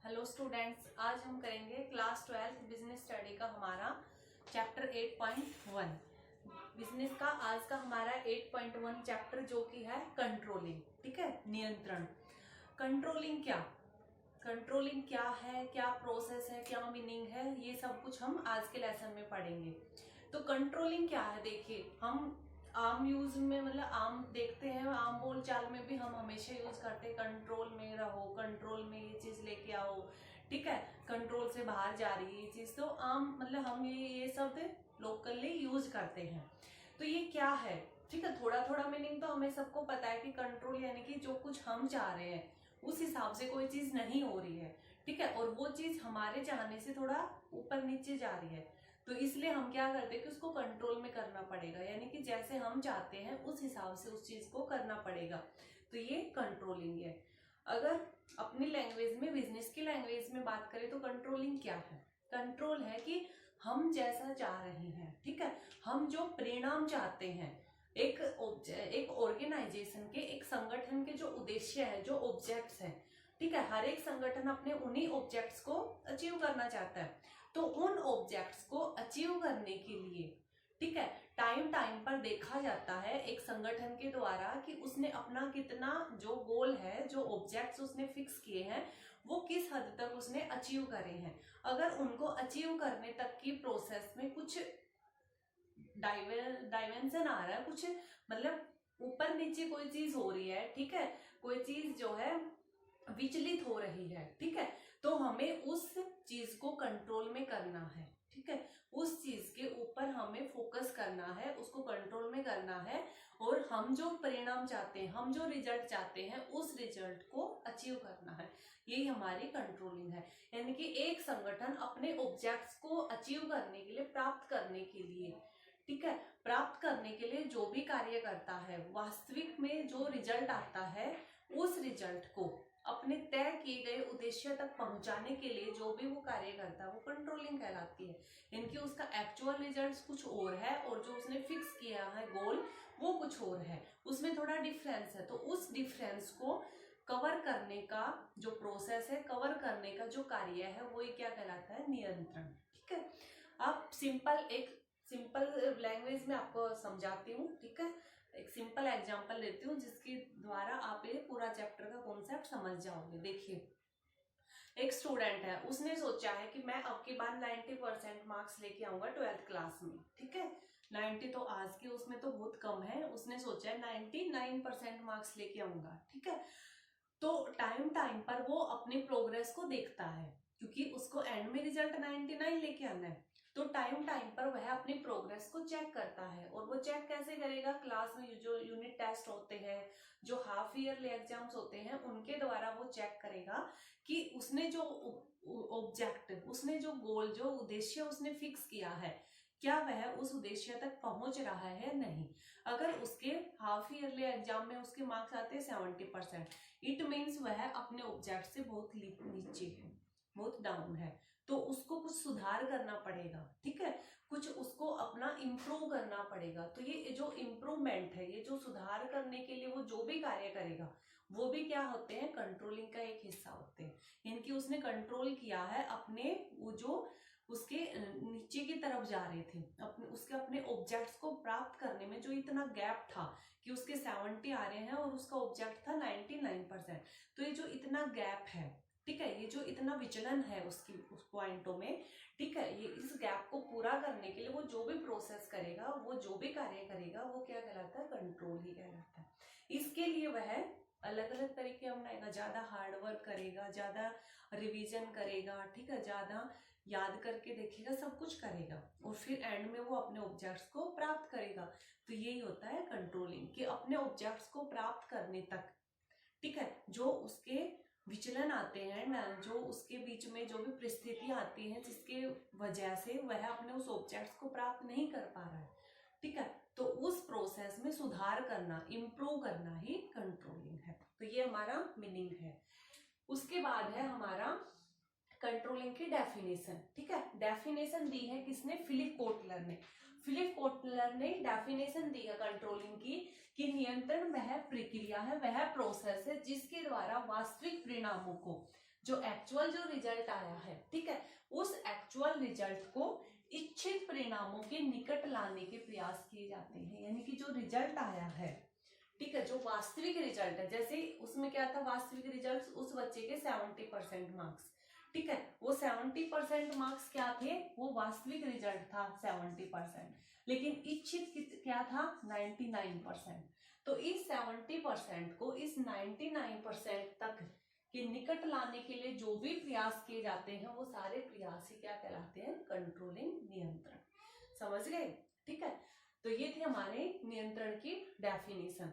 Hello students, आज हम करेंगे क्लास 12 बिजनेस स्टडी का हमारा चैप्टर 8.1 बिजनेस का। आज का हमारा 8.1 चैप्टर जो कि है कंट्रोलिंग। ठीक है, नियंत्रण। कंट्रोलिंग क्या है, क्या प्रोसेस है, क्या मीनिंग है, ये सब कुछ हम आज के लेसन में पढ़ेंगे। तो कंट्रोलिंग क्या है, देखिए हम आम यूज में मतलब आम देखते हैं, आम बोल चाल में भी हम हमेशा यूज करते हैं कंट्रोल में रहो, कंट्रोल में ये चीज लेके आओ। ठीक है, कंट्रोल से बाहर जा रही है ये चीज, तो आम मतलब हम ये शब्द लोकली यूज करते हैं। तो ये क्या है, ठीक है, थोड़ा थोड़ा मीनिंग तो हमें सबको पता है कि कंट्रोल यानी कि जो कुछ हम चाह रहे हैं उस हिसाब से कोई चीज नहीं हो रही है। ठीक है, और वो चीज हमारे चाहने से थोड़ा ऊपर नीचे जा रही है, तो इसलिए हम क्या करते हैं कि उसको कंट्रोल में करना पड़ेगा, यानी कि जैसे हम चाहते हैं उस हिसाब से उस चीज को करना पड़ेगा। तो ये कंट्रोलिंग है। अगर अपनी लैंग्वेज में, बिजनेस की लैंग्वेज में बात करें तो कंट्रोलिंग क्या है? कंट्रोल है कि हम जैसा चाह रहे हैं, ठीक है, हम जो परिणाम चाहते हैं, एक ऑर्गेनाइजेशन के, एक संगठन के जो उद्देश्य है, जो ऑब्जेक्ट्स हैं, ठीक है, हर एक संगठन अपने उन्हीं ऑब्जेक्ट्स को अचीव करना चाहता है। तो उन ऑब्जेक्ट्स को अचीव करने के लिए, ठीक है, टाइम टाइम पर देखा जाता है एक संगठन के द्वारा कि उसने अपना कितना जो गोल है, जो ऑब्जेक्ट्स उसने फिक्स किए हैं, वो किस हद तक उसने अचीव करे हैं। अगर उनको अचीव करने तक की प्रोसेस में कुछ डायमेंशन आ रहा है, कुछ मतलब ऊपर नीचे कोई चीज हो रही है, ठीक है, कोई चीज जो है विचलित हो रही है, ठीक है, तो हमें उस चीज को कंट्रोल में करना है। ठीक है, उस चीज के ऊपर हमें फोकस करना है, उसको कंट्रोल में करना है, और हम जो परिणाम चाहते हैं, हम जो रिजल्ट चाहते हैं, उस रिजल्ट को अचीव करना है। यही हमारी कंट्रोलिंग है। यानी कि एक संगठन अपने ऑब्जेक्ट्स को अचीव करने के लिए, प्राप्त करने के लिए, ठीक है, प्राप्त करने के लिए जो भी कार्य करता है, वास्तविक में जो रिजल्ट आता है, उस रिजल्ट को अपने तय किए गए उद्देश्य तक पहुंचाने के लिए जो भी वो कार्य करता है वो कंट्रोलिंग कहलाती है। यानी कि उसका एक्चुअल रिजल्ट कुछ और है और जो उसने फिक्स किया है गोल वो कुछ और है, उसमें थोड़ा डिफरेंस है। तो उस डिफरेंस को कवर करने का जो प्रोसेस है, कवर करने का जो कार्य है, वो ये क्या कहलाता है? नियंत्रण। ठीक है, अब सिंपल लैंग्वेज में आपको समझाती हूँ। ठीक है, एक सिंपल एग्जांपल लेती हूँ जिसके द्वारा आप ये पूरा चैप्टर का कॉन्सेप्ट समझ जाओगे। देखिए, एक स्टूडेंट है, उसने सोचा है कि मैं अब की बार 90% मार्क्स लेके आऊंगा 12th क्लास में। ठीक है, 90 तो आज के उसमें तो बहुत कम है, उसने सोचा है 99% मार्क्स लेके आऊंगा। ठीक है, तो टाइम टाइम पर वो अपनी प्रोग्रेस को देखता है, क्योंकि उसको एंड में रिजल्ट 99 लेके आना है। तो टाइम टाइम पर वह अपनी प्रोग्रेस को चेक करता है, और वो चेक कैसे करेगा? क्लास में जो यूनिट टेस्ट होते हैं, जो हाफ ईयरली एग्जाम्स होते हैं, उनके द्वारा वो चेक करेगा कि उसने जो ऑब्जेक्ट, उसने जो गोल, जो उद्देश्य उसने फिक्स किया है, क्या वह उस उद्देश्य तक पहुंच रहा है नहीं। अगर उसके हाफ ईयरली एग्जाम में उसके मार्क्स आते हैं 70%, इट मीन्स वह अपने ऑब्जेक्ट से बहुत नीचे है, बहुत डाउन है, तो उसको कुछ सुधार करना पड़ेगा। ठीक है, कुछ उसको अपना इम्प्रूव करना पड़ेगा। तो ये जो इम्प्रूवमेंट है, ये जो सुधार करने के लिए वो जो भी कार्य करेगा, वो भी क्या होते हैं? कंट्रोलिंग का एक हिस्सा होते हैं। यानी कि उसने कंट्रोल किया है अपने वो जो उसके नीचे की तरफ जा रहे थे, अपने ऑब्जेक्ट्स को प्राप्त करने में जो इतना गैप था कि उसके 70 आ रहे हैं और उसका ऑब्जेक्ट था 99%। तो ये जो इतना गैप है, ठीक है, ये जो इतना विचलन है उसकी उस पॉइंटों में, ठीक है, ये इस गैप को पूरा करने के लिए वो जो भी प्रोसेस करेगा, वो जो भी कार्य करेगा, वो क्या कहलाता है? कंट्रोल ही कहलाता है। इसके लिए वह अलग अलग तरीके अपनाएगा, ज्यादा हार्डवर्क करेगा, ज्यादा रिवीजन करेगा, ठीक है, ज्यादा याद करके देखेगा, सब कुछ करेगा, और फिर एंड में वो अपने ऑब्जेक्ट्स को प्राप्त करेगा। तो यही होता है कंट्रोलिंग, कि अपने ऑब्जेक्ट्स को प्राप्त करने तक, ठीक है, जो उसके विचलन आते हैं ना, जो उसके बीच में जो भी परिस्थितियां आती हैं जिसके वजह से वह अपने उस ऑब्जेक्ट्स को प्राप्त नहीं कर पा रहा है, ठीक है, तो उस प्रोसेस में सुधार करना, इम्प्रूव करना ही कंट्रोलिंग है। तो ये हमारा मीनिंग है। उसके बाद है हमारा कंट्रोलिंग की डेफिनेशन। ठीक है, डेफिनेशन दी है किसने? फिलिप कोटलर ने। फिलिप कोटलर ने डेफिनेशन दी है कंट्रोलिंग की, कि नियंत्रण वह प्रक्रिया है, वह प्रोसेस है जिसके द्वारा वास्तविक परिणामों को, जो एक्चुअल जो रिजल्ट आया है, ठीक है, उस एक्चुअल रिजल्ट को इच्छित परिणामों के निकट लाने के प्रयास किए जाते हैं। यानी कि जो रिजल्ट आया है, ठीक है, जो वास्तविक रिजल्ट है, जैसे उसमें क्या था, वास्तविक रिजल्ट उस बच्चे के 70% मार्क्स, ठीक है, वो 70% मार्क्स क्या थे, वो वास्तविक रिजल्ट था 70%, लेकिन इच्छित क्या था 99%। तो इस 70% को इस 99% तक के निकट लाने के लिए जो भी प्रयास किए जाते हैं वो सारे प्रयास ही क्या कहलाते हैं, कंट्रोलिंग, नियंत्रण। समझ गए, ठीक है। तो ये थे हमारे नियंत्रण की डेफिनेशन।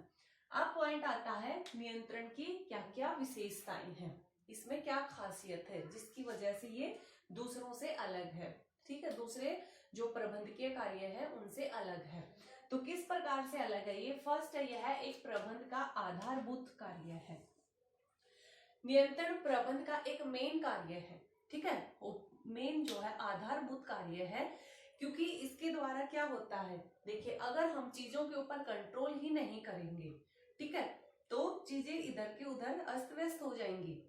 अब पॉइंट आता है नियंत्रण की क्या क्या विशेषताएं हैं, इसमें क्या खासियत है जिसकी वजह से ये दूसरों से अलग है, ठीक है, दूसरे जो प्रबंधकीय कार्य है उनसे अलग है। तो किस प्रकार से अलग है ये, फर्स्ट है, यह एक प्रबंध का आधारभूत कार्य है। नियंत्रण प्रबंध का एक मेन कार्य है, ठीक है, मेन जो है आधारभूत कार्य है, क्योंकि इसके द्वारा क्या होता है, देखिए अगर हम चीजों के ऊपर कंट्रोल ही नहीं करेंगे, ठीक है, तो चीजें इधर के उधर अस्त व्यस्त हो जाएंगी।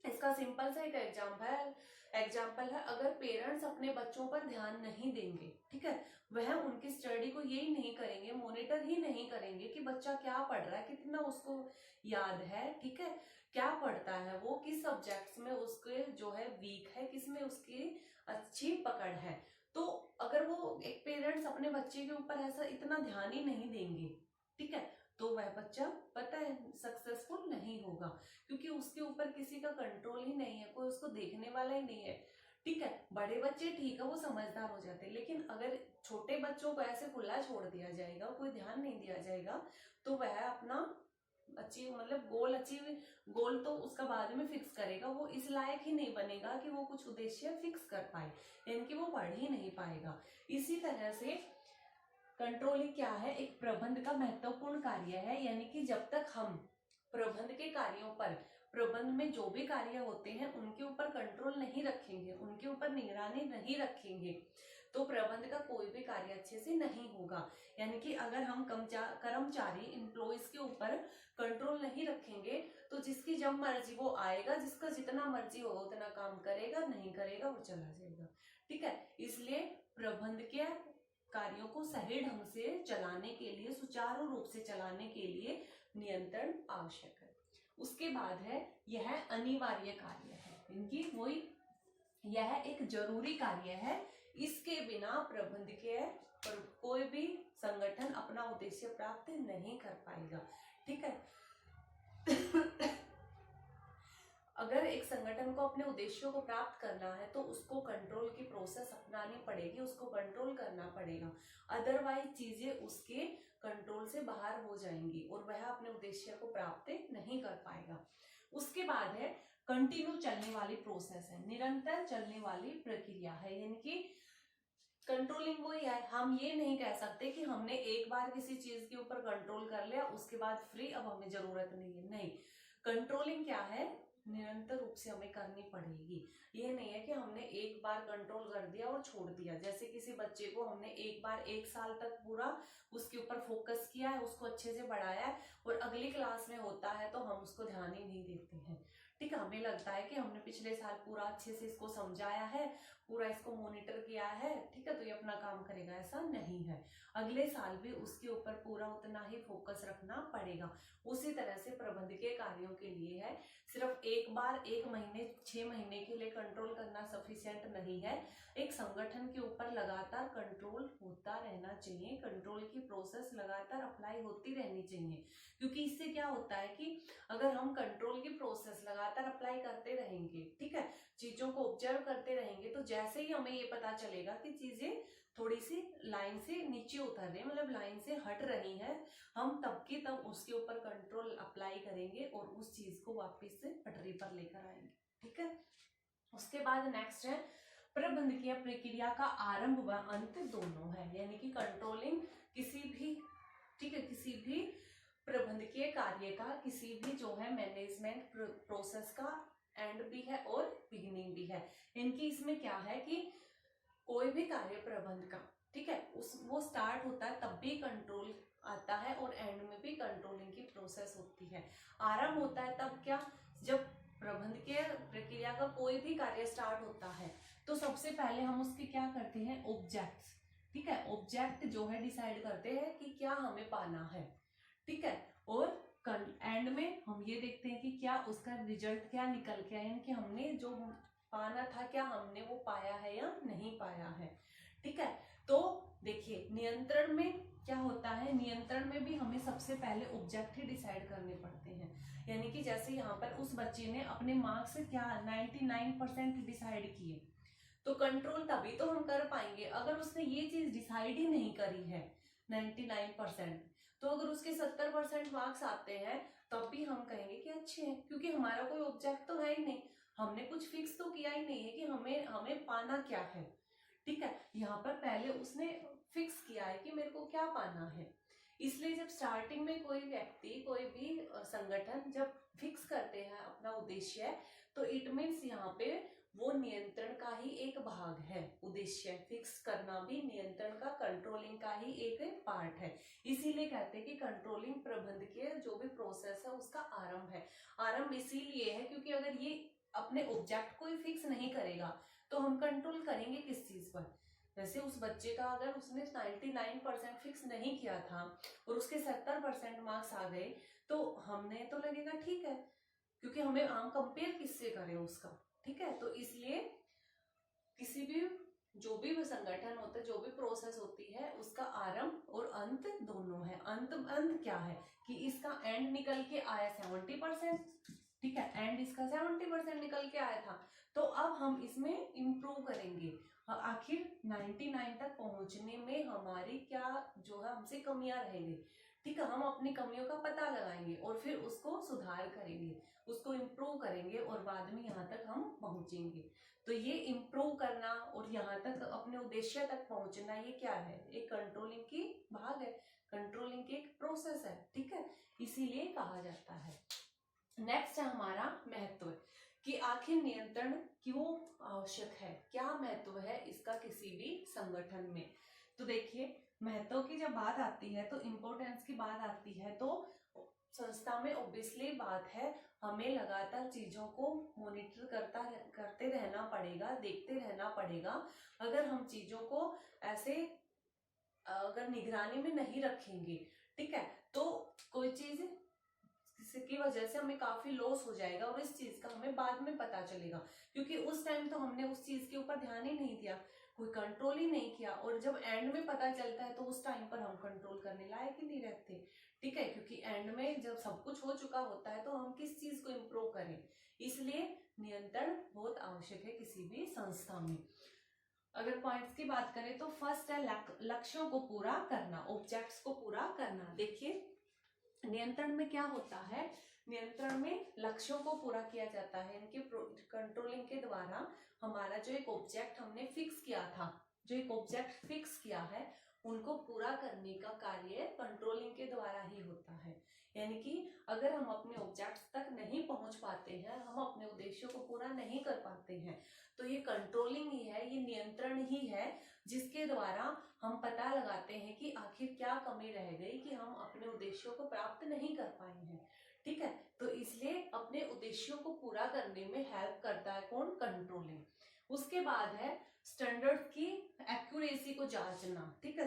इसका सिंपल सा एक एग्जाम्पल है, अगर पेरेंट्स अपने बच्चों पर ध्यान नहीं देंगे, ठीक है, वह उनकी स्टडी को यही नहीं करेंगे, मॉनिटर ही नहीं करेंगे कि बच्चा क्या पढ़ रहा है, कितना उसको याद है, ठीक है, क्या पढ़ता है वो, किस सब्जेक्ट्स में उसके जो है वीक है, किस में उसकी अच्छी पकड़ है। तो अगर वो एक पेरेंट्स अपने बच्चे के ऊपर ऐसा इतना ध्यान ही नहीं देंगे, ठीक है, तो वह बच्चा पता है सक्सेसफुल नहीं होगा, क्योंकि उसके ऊपर किसी का कंट्रोल ही नहीं है, कोई उसको देखने वाला ही नहीं है, ठीक है। बड़े बच्चे ठीक है वो समझदार हो जाते हैं, लेकिन अगर छोटे बच्चों को ऐसे खुला छोड़ दिया जाएगा, कोई ध्यान नहीं दिया जाएगा, तो वह अपना अचीव मतलब गोल तो उसका बाद में फिक्स करेगा, वो इस लायक ही नहीं बनेगा कि वो कुछ उद्देश्य फिक्स कर पाए, यानी कि वो पढ़ ही नहीं पाएगा। इसी तरह से कंट्रोलिंग क्या है, एक प्रबंध का महत्वपूर्ण कार्य है, यानी कि जब तक हम प्रबंध के कार्यों पर, प्रबंध में जो भी कार्य होते हैं उनके ऊपर कंट्रोल नहीं रखेंगे, उनके ऊपर निगरानी नहीं रखेंगे, तो प्रबंध का कोई भी कार्य अच्छे से नहीं होगा। यानी कि अगर हम कर्मचारी एम्प्लॉइज के ऊपर कंट्रोल नहीं रखेंगे, तो जिसकी जब मर्जी वो आएगा, जिसका जितना मर्जी होगा उतना काम करेगा, नहीं करेगा वो चला जाएगा, ठीक है। इसलिए प्रबंध के कार्यों को सही ढंग से चलाने के लिए, सुचारू रूप से चलाने के लिए नियंत्रण आवश्यक है। उसके बाद है यह अनिवार्य कार्य है, इनकी वही यह एक जरूरी कार्य है, इसके बिना प्रबंधकीय पर कोई भी संगठन अपना उद्देश्य प्राप्त नहीं कर पाएगा, ठीक है। अगर एक संगठन को अपने उद्देश्यों को प्राप्त करना है तो उसको कंट्रोल की प्रोसेस अपनानी पड़ेगी, उसको कंट्रोल करना पड़ेगा, अदरवाइज चीजें उसके कंट्रोल से बाहर हो जाएंगी और वह अपने उद्देश्य को प्राप्त नहीं कर पाएगा। उसके बाद है कंटिन्यू चलने वाली प्रोसेस है, निरंतर चलने वाली प्रक्रिया है, यानी कि कंट्रोलिंग वही है, हम ये नहीं कह सकते कि हमने एक बार किसी चीज के ऊपर कंट्रोल कर लिया उसके बाद फ्री, अब हमें जरूरत नहीं है, नहीं। कंट्रोलिंग क्या है, निरंतर रूप से हमें करनी पड़ेगी। ये नहीं है कि हमने एक बार कंट्रोल कर दिया और छोड़ दिया, जैसे किसी बच्चे को हमने एक बार 1 साल तक पूरा उसके ऊपर फोकस किया है, उसको अच्छे से पढ़ाया है, और अगली क्लास में होता है तो हम उसको ध्यान ही नहीं देते हैं, ठीक है। हमें लगता है कि हमने पिछले साल पूरा अच्छे से इसको समझाया है, पूरा इसको मॉनिटर किया है, ठीक है, तो ये अपना काम करेगा, ऐसा नहीं है, अगले साल भी उसके ऊपर पूरा उतना ही फोकस रखना पड़ेगा। उसी तरह से प्रबंधकीय कार्यों के लिए है, सिर्फ एक बार 1 महीने 6 महीने के लिए कंट्रोल करना सफिशिएंट नहीं है, एक संगठन के ऊपर लगातार कंट्रोल होता रहना चाहिए, कंट्रोल की प्रोसेस लगातार अप्लाई होती रहनी चाहिए, क्योंकि इससे क्या होता है कि अगर हम कंट्रोल की प्रोसेस लगातार अप्लाई करते रहेंगे, ठीक है, चीजों को ऑब्जर्व करते रहेंगे, तो जैसे ही हमें ये पता चलेगा कि चीजें थोड़ी सी लाइन से नीचे उतर रही, मतलब लाइन से हट रही है, हम तब की तब उसके ऊपर कंट्रोल अप्लाई करेंगे और उस चीज को वापस से पटरी पर लेकर आएंगे, ठीक है। उसके बाद नेक्स्ट है प्रबंधकीय प्रक्रिया का आरंभ व अंत दोनों है, यानी कि कंट्रोलिंग किसी भी, ठीक है, किसी भी प्रबंधकीय कार्य का, किसी भी जो है मैनेजमेंट प्रोसेस का एंड भी है और बिगिनिंग भी है। इनकी इसमें क्या है कि कोई भी कार्य प्रबंध का, ठीक है, वो स्टार्ट होता है तब भी कंट्रोल आता है और एंड में भी कंट्रोलिंग की प्रोसेस होती है। आरंभ होता है तब क्या, जब प्रबंधकीय प्रक्रिया क्रिया का कोई भी कार्य स्टार्ट होता है तो सबसे पहले हम उसके क्या करते हैं, ऑब्जेक्ट्स, ठीक है, ऑब्जेक्ट जो है डिसाइड करते हैं कि क्या हमें पाना है, ठीक है, और एंड में हम ये देखते हैं कि क्या उसका रिजल्ट क्या निकल के आया, यानी कि हमने जो पाना था क्या हमने वो पाया है या नहीं पाया है, ठीक है। तो देखिए नियंत्रण में क्या होता है, नियंत्रण में भी हमें सबसे पहले ऑब्जेक्ट ही डिसाइड करने पड़ते हैं, यानी कि जैसे यहाँ पर उस बच्चे ने अपने मार्क्स क्या 99% डिसाइड किए, तो कंट्रोल तभी तो हम कर पाएंगे अगर उसने ये चीज डिसाइड ही नहीं करी है 99%। तो अगर उसके 70% मार्क्स आते हैं तब भी हम कहेंगे कि अच्छे हैं, क्योंकि हमारा कोई ऑब्जेक्ट तो है ही नहीं, हमने कुछ फिक्स तो किया ही नहीं है कि हमें हमें पाना क्या है, ठीक है। यहाँ पर पहले उसने फिक्स किया है कि मेरे को क्या पाना है। इसलिए जब स्टार्टिंग में कोई व्यक्ति कोई भी संगठन जब फिक्स करते हैं अपना उद्देश्य, तो इट मीन्स यहाँ पे वो नियंत्रण का ही एक भाग है। उद्देश्य फिक्स करना भी नियंत्रण का, कंट्रोलिंग का ही एक पार्ट है। इसीलिए कहते हैं कि कंट्रोलिंग प्रबंध के जो भी प्रोसेस है उसका आरंभ है। आरंभ इसीलिए है क्योंकि अगर ये अपने ऑब्जेक्ट को ही फिक्स नहीं करेगा तो हम कंट्रोल करेंगे किस चीज पर। जैसे उस बच्चे का अगर उसने 99% फिक्स नहीं किया था और उसके 70% मार्क्स आ गए तो हमने तो लगेगा ठीक है, क्योंकि हमें हम कंपेयर किससे करें उसका, ठीक है। तो इसलिए किसी भी जो भी संगठन होता है, जो भी प्रोसेस होती है, उसका आरंभ और अंत दोनों है। अंत क्या है कि इसका एंड निकल के आया 70%, ठीक है, एंड इसका 70% निकल के आया था, तो अब हम इसमें इम्प्रूव करेंगे। आखिर 99 तक पहुंचने में हमारी क्या जो है हमसे कमियां रहेंगी, ठीक है, हम अपनी कमियों का पता लगाएंगे और फिर उसको सुधार करेंगे, उसको इम्प्रूव करेंगे और बाद में यहाँ तक हम पहुंचेंगे। तो ये इम्प्रूव करना और यहाँ तक अपने उद्देश्य तक पहुंचना, ये क्या है, एक कंट्रोलिंग की भाग है, कंट्रोलिंग की एक प्रोसेस है, ठीक है, इसीलिए कहा जाता है। नेक्स्ट है हमारा महत्व, कि आखिर नियंत्रण क्यों आवश्यक है, क्या महत्व है इसका किसी भी संगठन में। तो देखिए महत्व की जब बात आती है तो इम्पोर्टेंस की बात आती है, तो संस्था में ऑब्वियसली बात है हमें लगातार चीजों को मॉनिटर करते रहना पड़ेगा, देखते रहना पड़ेगा। अगर हम चीजों को ऐसे अगर निगरानी में नहीं रखेंगे, ठीक है, तो कोई चीज की वजह से हमें काफी लॉस हो जाएगा और इस चीज का हमें बाद में पता चलेगा, क्योंकि उस टाइम तो हमने उस चीज के ऊपर ध्यान ही नहीं दिया, कोई कंट्रोल ही नहीं किया, और जब एंड में पता चलता है तो उस टाइम पर हम कंट्रोल करने लायक ही नहीं रहते, ठीक है, क्योंकि एंड में जब सब कुछ हो चुका होता है तो हम किस चीज को इम्प्रूव करें। इसलिए नियंत्रण बहुत आवश्यक है किसी भी संस्था में। अगर पॉइंट्स की बात करें तो फर्स्ट है लक्ष्यों को पूरा करना, ऑब्जेक्ट्स को पूरा करना। देखिए नियंत्रण में क्या होता है, नियंत्रण में लक्ष्यों को पूरा किया जाता है, इनके कंट्रोलिंग के द्वारा हमारा जो एक ऑब्जेक्ट हमने फिक्स किया था, जो एक ऑब्जेक्ट फिक्स किया है उनको पूरा करने का कार्य कंट्रोलिंग के द्वारा ही होता है। यानी कि अगर हम अपने ऑब्जेक्ट्स तक नहीं पहुंच पाते हैं, हम अपने उद्देश्यों को पूरा नहीं कर पाते हैं, तो ये कंट्रोलिंग ही है, ये नियंत्रण ही है, जिसके द्वारा हम पता लगाते हैं कि आखिर क्या कमी रह गई कि हम अपने उद्देश्यों को प्राप्त नहीं कर पाए हैं, ठीक है। तो इसलिए अपने उद्देश्यों को पूरा करने में हेल्प करता है कौन, कंट्रोलिंग। उसके बाद है स्टैंडर्ड की एक्यूरेसी को जांचना, ठीक है,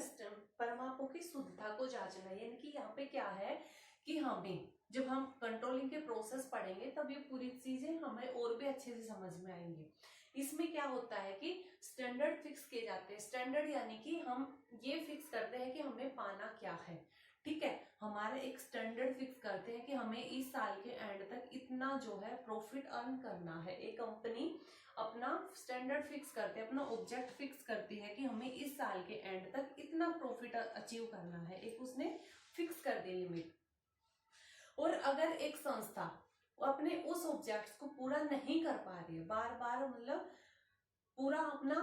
परिमापों की शुद्धता को जांचना। यानी कि यहाँ पे क्या है कि हमें जब हम कंट्रोलिंग के प्रोसेस पढ़ेंगे तब ये पूरी चीजें हमें और भी अच्छे से समझ में आएंगी। इसमें क्या होता है कि स्टैंडर्ड फिक्स किए जाते हैं, स्टैंडर्ड यानी कि हम ये फिक्स करते हैं कि हमें पाना क्या है, ठीक है, हमारा एक स्टैंडर्ड फिक्स करते हैं कि हमें इस साल के एंड तक इतना जो है प्रॉफिट अर्न करना है। एक कंपनी अपना स्टैंडर्ड फिक्स करते हैं, अपना ऑब्जेक्ट फिक्स करती है कि हमें इस साल के एंड तक इतना प्रॉफिट अचीव करना है, एक उसने फिक्स कर दी लिमिट। और अगर एक संस्था अपने उस ऑब्जेक्ट्स को पूरा नहीं कर पा रही है, बार बार मतलब पूरा अपना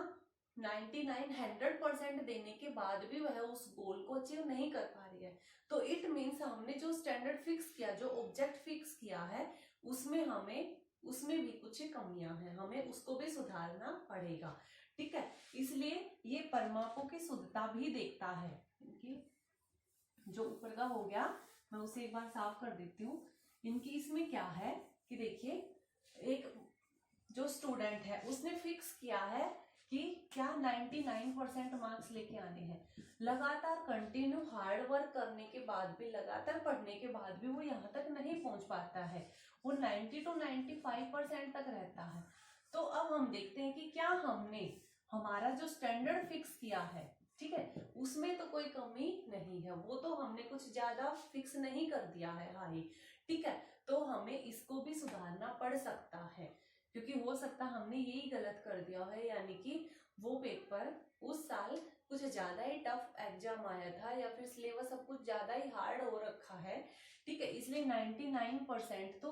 99-100% देने के बाद भी वह उस गोल को अचीव नहीं कर पा रही है, तो इट मीन्स हमने जो स्टैंडर्ड फिक्स किया, जो ऑब्जेक्ट फिक्स किया है, उसमें भी कुछ कमियां हैं, हमें उसको भी सुधारना पड़ेगा, ठीक है। इसलिए ये परिमापों की शुद्धता भी देखता है। जो ऊपर का हो गया मैं उसे एक बार साफ कर देती हूँ। इनकी इसमें क्या है कि देखिए एक जो स्टूडेंट है उसने फिक्स किया है कि क्या 99% मार्क्स लेके आने हैं, लगातार कंटिन्यू हार्ड वर्क करने के बाद भी, लगातार पढ़ने के बाद भी वो यहाँ तक नहीं पहुंच पाता है, वो 90 to 95% तक रहता है। तो अब हम देखते हैं कि क्या हमने हमारा जो स्टैंडर्ड फिक्स किया है, ठीक है, उसमें तो कोई कमी नहीं है, वो तो हमने कुछ ज्यादा फिक्स नहीं कर दिया है हाई, ठीक है। तो हमें इसको भी सुधारना पड़ सकता है, क्योंकि हो सकता हमने यही गलत कर दिया है, यानी कि वो पेपर उस साल कुछ ज्यादा ही टफ एग्जाम आया था, या फिर सिलेबस सब कुछ ज्यादा ही हार्ड हो रखा है, ठीक है, इसलिए 99% तो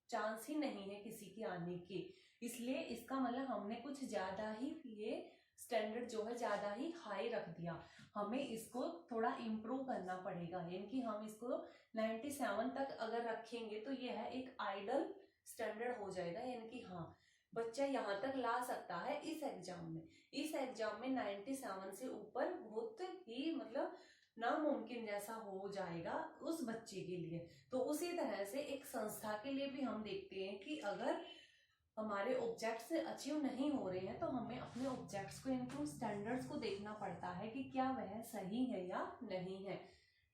चांस ही नहीं है किसी की आने की। इसलिए इसका मतलब हमने कुछ ज्यादा ही ये स्टैंडर्ड जो है ज्यादा ही हाई रख दिया, हमें इसको थोड़ा इम्प्रूव करना पड़ेगा, यानी कि हम इसको 97 तक अगर रखेंगे तो यह है एक आइडल स्टैंडर्ड हो जाएगा, यानी कि हाँ बच्चा यहाँ तक ला सकता है इस एग्जाम में। इस एग्जाम में 97 से ऊपर बहुत ही मतलब नामुमकिन जैसा हो जाएगा उस बच्चे के लिए। तो उसी तरह से एक संस्था के लिए भी हम देखते हैं कि अगर हमारे ऑब्जेक्ट्स अचीव नहीं हो रहे हैं तो हमें अपने ऑब्जेक्ट्स को, इनके स्टैंडर्ड्स को देखना पड़ता है कि क्या वह सही है या नहीं है,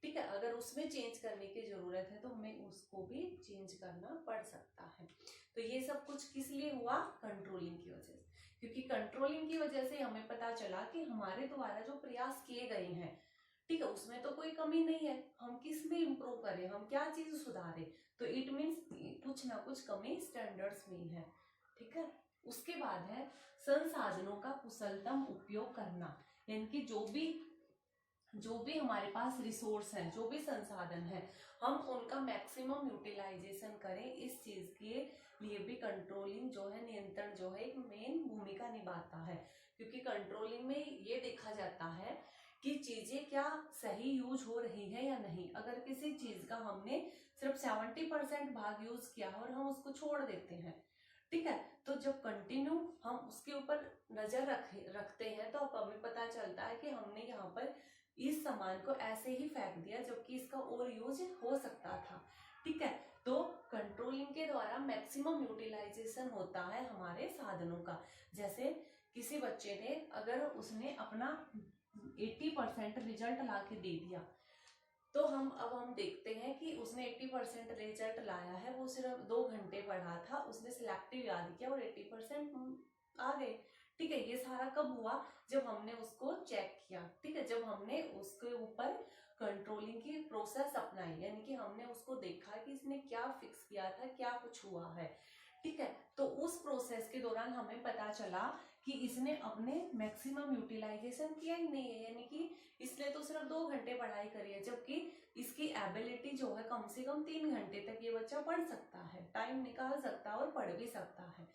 ठीक है। अगर उसमें चेंज करने की जरूरत है तो हमें उसको भी चेंज करना पड़ सकता है। तो ये सब कुछ किस लिए हुआ? कंट्रोलिंग की वजह से, क्योंकि कंट्रोलिंग की वजह से हमें पता चला कि हमारे द्वारा जो प्रयास किए गए हैं, ठीक है, उसमें तो कोई कमी नहीं है, हम किस में इम्प्रूव करें, हम क्या चीज सुधारें, तो इट मीन्स कुछ ना कुछ कमी स्टैंडर्ड्स में ही है, ठीक है। उसके बाद है संसाधनों का कुशलतम उपयोग करना, यानी कि जो भी हमारे पास रिसोर्स है, जो भी संसाधन है, हम उनका मैक्सिमम यूटिलाइजेशन करें। इस चीज के लिए भी कंट्रोलिंग जो है, नियंत्रण जो है, एक मेन भूमिका निभाता है, क्योंकि कंट्रोलिंग में ये देखा जाता है कि चीजें क्या सही यूज हो रही है या नहीं। अगर किसी चीज का हमने सिर्फ 70% भाग यूज किया और हम उसको छोड़ देते हैं, ठीक है, तो जब कंटिन्यू हम उसके ऊपर नजर रखते हैं तो अब हमें पता चलता है कि हमने यहाँ पर इस सामान को ऐसे ही फेंक दिया जबकि इसका और यूज हो सकता था, ठीक है। तो कंट्रोलिंग के द्वारा मैक्सिमम यूटिलाइजेशन होता है हमारे साधनों का। जैसे किसी बच्चे ने, अगर उसने अपना 80% रिजल्ट ला के दे दिया, तो अब हम देखते हैं कि उसने 80% रिजल्ट लाया है, वो सिर्फ 2 घंटे पढ़ा था, उसने सिलेक्टिव याद किया और 80% आ गए, ठीक है। ये सारा कब हुआ? जब हमने उसको चेक किया, ठीक है, जब हमने उसके ऊपर कंट्रोलिंग की प्रोसेस अपनाई, यानी कि हमने उसको देखा कि इसने क्या फिक्स किया था, क्या कुछ हुआ है, ठीक है। तो उस प्रोसेस के दौरान हमें पता चला कि इसने अपने मैक्सिमम यूटिलाइजेशन किया ही नहीं है, यानी कि इसने तो सिर्फ 2 घंटे पढ़ाई करी है, जबकि इसकी एबिलिटी जो है कम से कम 3 घंटे तक ये बच्चा पढ़ सकता है, टाइम निकाल सकता है और पढ़ भी सकता है।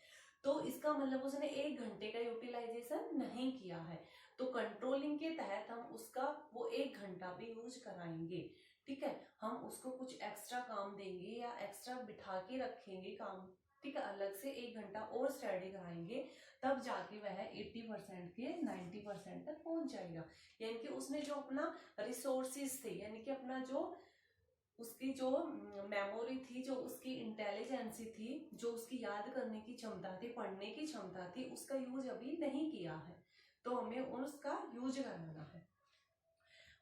तो इसका मतलब उसने 1 घंटे का यूटिलाइजेशन नहीं किया है। तो कंट्रोलिंग के तहत हम उसका वो 1 घंटा भी यूज कराएंगे, ठीक है। हम उसको कुछ एक्स्ट्रा काम देंगे या एक्स्ट्रा बिठा के रखेंगे काम, ठीक है, अलग से 1 घंटा और स्टडी कराएंगे, तब जाके वह 80% के 90% तक पहुंच जाएगा। यानी कि उसने जो अपना रिसोर्सिस थे, यानी कि अपना जो उसकी जो मेमोरी थी, जो उसकी इंटेलिजेंसी थी, जो उसकी याद करने की क्षमता थी, पढ़ने की क्षमता थी, उसका यूज अभी नहीं किया है, तो हमें उसका यूज कराना है।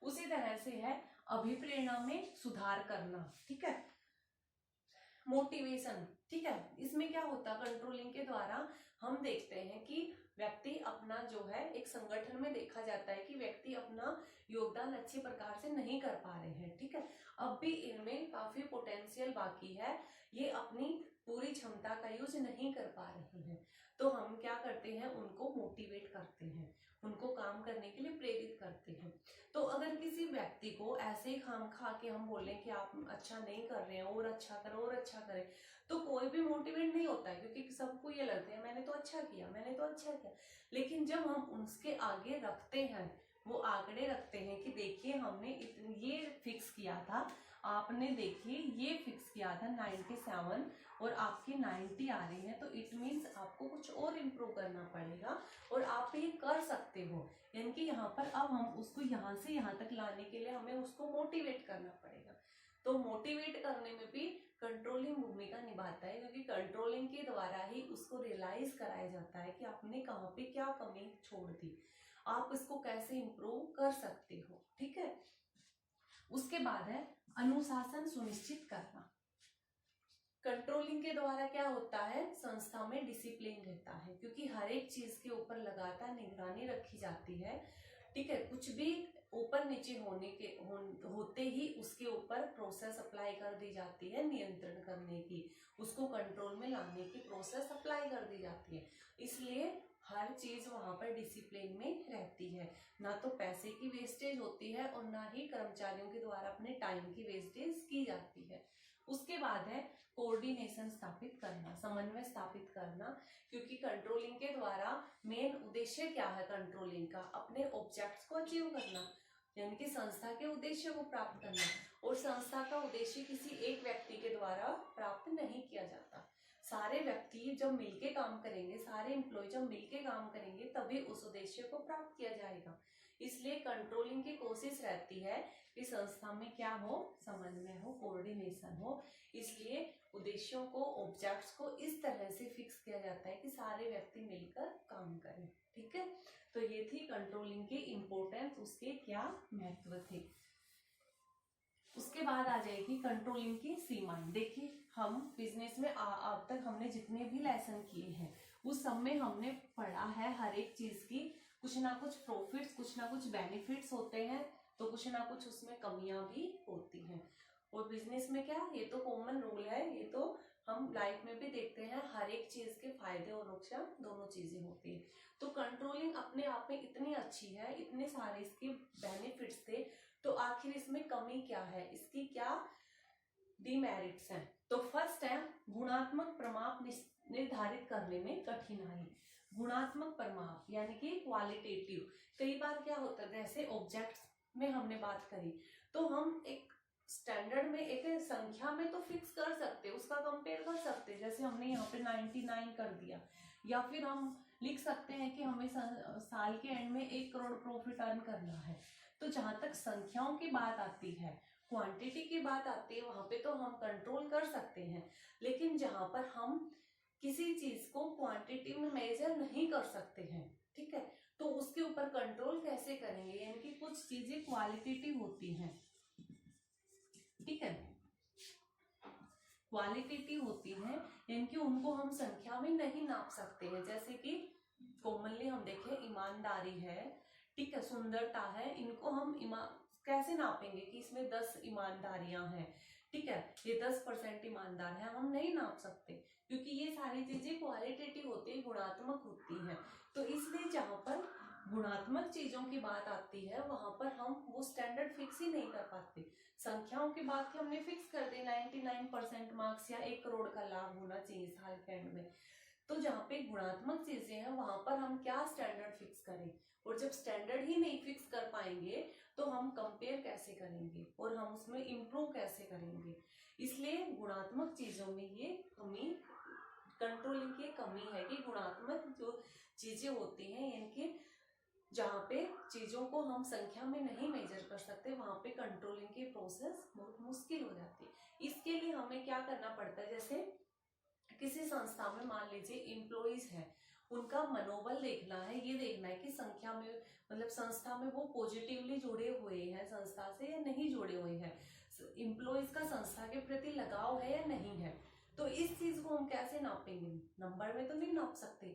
उसी तरह से है अभिप्रेरणा में सुधार करना, ठीक है, मोटिवेशन, ठीक है। इसमें क्या होता है, कंट्रोलिंग के द्वारा हम देखते हैं कि व्यक्ति अपना जो है, एक संगठन में देखा जाता है कि व्यक्ति अपना योगदान अच्छे प्रकार से नहीं कर पा रहे हैं, ठीक है, अब भी इनमें काफी पोटेंशियल बाकी है, ये अपनी पूरी क्षमता का यूज नहीं कर पा रहे हैं। तो हम क्या करते हैं, उनको मोटिवेट करते हैं, उनको काम करने के लिए प्रेरित करते हैं। तो अगर किसी व्यक्ति को ऐसे ही खाम खा के हम बोलें कि आप अच्छा नहीं कर रहे हैं, और अच्छा करो और अच्छा करें, तो कोई भी मोटिवेट नहीं होता है, क्योंकि सबको ये लगता है मैंने तो अच्छा किया, मैंने तो अच्छा किया। लेकिन जब हम उसके आगे रखते हैं, वो आंकड़े रखते हैं कि देखिए हमने ये फिक्स किया था, आपने देखिए ये फिक्स किया था 97 और आपके 90 आ रहे हैं, तो इट मीन्स आपको कुछ और इम्प्रूव करना पड़ेगा और आप ये कर सकते हो। यानी कि यहाँ पर अब हम उसको यहाँ से यहाँ तक लाने के लिए हमें उसको मोटिवेट करना पड़ेगा। तो मोटिवेट करने में भी कंट्रोलिंग भूमिका निभाता है, क्योंकि कंट्रोलिंग के द्वारा ही उसको रियलाइज कराया जाता है कि आपने कहाँ पे क्या कमी छोड़ दी, आप इसको कैसे इंप्रूव कर सकते हो। ठीक है, उसके बाद है अनुशासन सुनिश्चित करना। कंट्रोलिंग के द्वारा क्या होता है, संस्था में डिसिप्लिन रहता है, क्योंकि हर एक चीज के ऊपर लगातार निगरानी रखी जाती है। ठीक है, कुछ भी ऊपर नीचे होते ही उसके ऊपर प्रोसेस अप्लाई कर दी जाती है, नियंत्रण करने की, उसको कंट्रोल में लाने की प्रोसेस अप्लाई कर दी जाती है। इसलिए हर चीज वहां पर डिसिप्लिन में रहती है, ना तो पैसे की वेस्टेज होती है और ना ही कर्मचारियों के द्वारा अपने टाइम की वेस्टेज की जाती है। उसके बाद है कोऑर्डिनेशन स्थापित करना, समन्वय स्थापित करना, क्योंकि कंट्रोलिंग के द्वारा मेन उद्देश्य क्या है कंट्रोलिंग का, अपने ऑब्जेक्ट्स को अचीव करना, यानी कि संस्था के उद्देश्य को प्राप्त करना। और संस्था का उद्देश्य किसी एक व्यक्ति के द्वारा प्राप्त नहीं किया जाता, सारे व्यक्ति जब मिलके काम करेंगे, सारे एम्प्लॉय जब मिलके काम करेंगे तभी उस उद्देश्य को प्राप्त किया जाएगा। इसलिए कंट्रोलिंग की कोशिश रहती है कि संस्था में क्या हो, समन्वय हो, कोऑर्डिनेशन हो। इसलिए उद्देश्यों को, ऑब्जेक्ट्स को इस तरह से फिक्स किया जाता है कि सारे व्यक्ति मिलकर काम करें। ठीक है, तो ये थी कंट्रोलिंग की इम्पोर्टेंस, उसके क्या महत्व थे। उसके बाद आ जाएगी कंट्रोलिंग की सीमाएं। देखिए, हम बिजनेस में अब तक हमने जितने भी लेसन किए हैं उस सब में हमने पढ़ा है हर एक चीज की कुछ ना कुछ प्रॉफिट्स, कुछ ना कुछ बेनिफिट्स होते हैं, तो कुछ ना कुछ उसमें कमियां भी होती हैं। और बिजनेस में क्या, ये तो कॉमन रूल है, ये तो हम लाइफ में भी देखते हैं, हर एक चीज के फायदे और नुकसान दोनों चीजें होती है। तो कंट्रोलिंग अपने आप में इतनी अच्छी है, इतने सारे इसके बेनिफिट्स थे, तो आखिर इसमें कमी क्या है, इसकी क्या डिमेरिट्स हैं। तो फर्स्ट है गुणात्मक प्रमाप निर्धारित करने में कठिनाई। गुणात्मक प्रमाप यानी कि क्वालिटेटिव, कई बार क्या होता है, जैसे ऑब्जेक्ट्स में हमने बात करी, तो हम एक स्टैंडर्ड में एक संख्या में तो फिक्स कर सकते, उसका कंपेयर कर सकते, जैसे हमने यहाँ पे 99 कर दिया, या फिर हम लिख सकते हैं कि हमें साल के एंड में 1 करोड़ प्रॉफिट अर्न करना है। तो जहां तक संख्याओं की बात आती है, क्वांटिटी की बात आती है, वहां पे तो हम कंट्रोल कर सकते हैं। लेकिन जहां पर हम किसी चीज को क्वांटिटी में मेजर नहीं कर सकते हैं, ठीक है, तो उसके ऊपर कंट्रोल कैसे करेंगे, यानी कि कुछ चीजें क्वालिटेटिव होती हैं। ठीक है, क्वालिटेटिव होती है, यानी कि उनको हम संख्या में नहीं नाप सकते हैं। जैसे कि कॉमनली हम देखें, ईमानदारी है, ठीक है, सुंदरता है, इनको हम कैसे नापेंगे कि इसमें 10 ईमानदारियां हैं, ठीक है, ये 10% ईमानदार है, हम नहीं नाप सकते, क्योंकि ये सारी चीजें क्वालिटेटिव होती है, गुणात्मक होती है। तो इसलिए जहां पर गुणात्मक चीजों की बात आती है वहां पर हम वो स्टैंडर्ड फिक्स ही नहीं कर पाते। संख्याओं की बात की हमने फिक्स कर दी 99% मार्क्स या 1 करोड़ का लाभ होना चाहिए साल के एंड में। तो जहाँ पे गुणात्मक चीजें हैं वहां पर हम क्या स्टैंडर्ड फिक्स करें, और जब स्टैंडर्ड ही नहीं फिक्स कर पाएंगे तो हम कंपेयर कैसे करेंगे और हम उसमें इम्प्रूव कैसे करेंगे। इसलिए गुणात्मक चीजों में ये कमी, कंट्रोलिंग की कमी है कि गुणात्मक जो चीजें होती हैं, इनके जहाँ पे चीजों को हम संख्या में नहीं मेजर कर सकते, वहां पे कंट्रोलिंग की प्रोसेस बहुत मुश्किल हो जाती है। इसके लिए हमें क्या करना पड़ता है, जैसे किसी संस्था में मान लीजिए एम्प्लॉइज है, उनका मनोबल देखना है, ये देखना है कि संख्या में, मतलब संस्था में वो पॉजिटिवली जुड़े हुए हैं संस्था से या नहीं जुड़े हुए हैं, एम्प्लॉइज का संस्था के प्रति लगाव है या नहीं है। तो इस चीज को हम कैसे नापेंगे, नंबर में तो नहीं नाप सकते